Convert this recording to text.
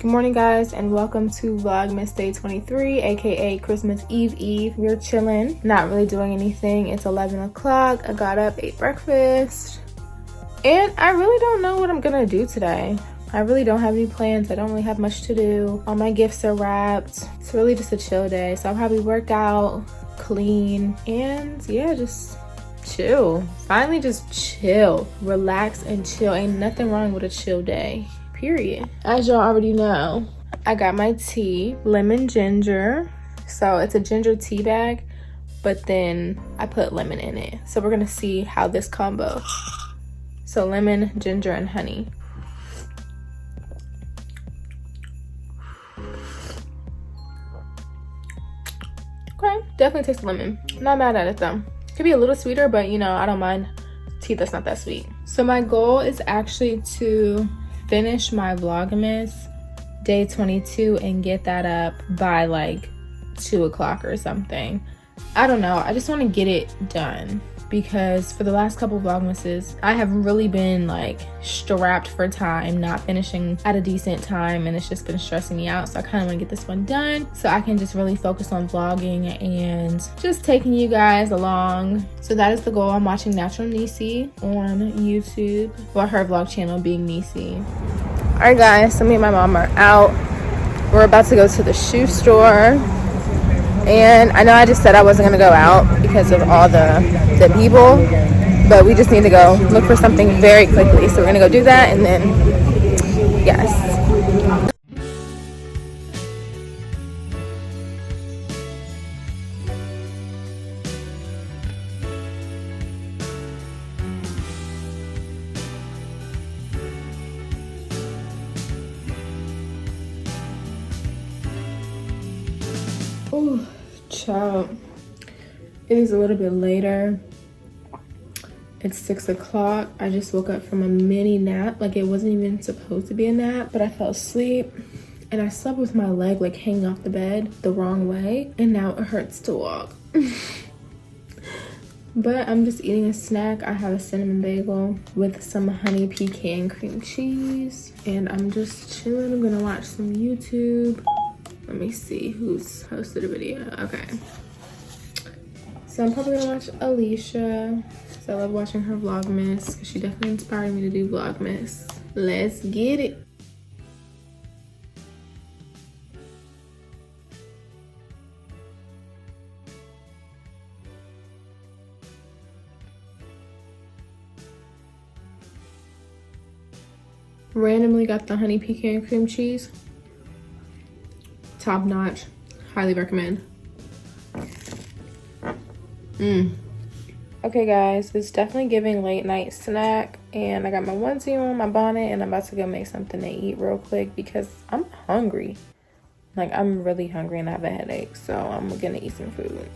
Good morning, guys, and welcome to Vlogmas Day 23, aka Christmas Eve. We're chilling, not really doing anything. It's 11 o'clock. I got up, ate breakfast, and I really don't know what I'm gonna do today. I really don't have any plans. I don't really have much to do. All my gifts are wrapped. It's really just a chill day, so I'll probably work out, clean, and yeah, just chill. Finally, just chill, relax, and chill. Ain't nothing wrong with a chill day. Period. As y'all already know, I got my tea, lemon ginger. So it's a ginger tea bag, but then I put lemon in it. So we're gonna see how this combo. So lemon, ginger, and honey. Okay, definitely tastes lemon. Not mad at it though. Could be a little sweeter, but you know, I don't mind tea that's not that sweet. So my goal is actually to finish my Vlogmas day 22 and get that up by like 2 o'clock or something. I don't know, I just want to get it done because for the last couple Vlogmases I have really been like strapped for time, not finishing at a decent time, and it's just been stressing me out. So I kind of want to get this one done so I can just really focus on vlogging and just taking you guys along. So that is the goal. I'm watching Natural Niecy on YouTube, or her vlog channel being Niecy. All right guys, so me and my mom are out. We're about to go to the shoe store. And I know I just said I wasn't gonna go out because of all the people, but we just need to go look for something very quickly. So we're gonna go do that, and then, yes. Oh, child. It is a little bit later. It's 6 o'clock. I just woke up from a mini nap. Like, it wasn't even supposed to be a nap, but I fell asleep and I slept with my leg like hanging off the bed the wrong way, and now it hurts to walk. But I'm just eating a snack. I have a cinnamon bagel with some honey pecan cream cheese, and I'm just chilling. I'm gonna watch some YouTube. Let me see who's posted a video. Okay. So I'm probably gonna watch Alicia, because I love watching her Vlogmas, because she definitely inspired me to do Vlogmas. Let's get it. Randomly got the honey pecan cream cheese. Top notch, highly recommend. Okay guys, it's definitely giving late night snack, and I got my onesie on, my bonnet, and I'm about to go make something to eat real quick because I'm hungry. Like, I'm really hungry and I have a headache, so I'm gonna eat some food.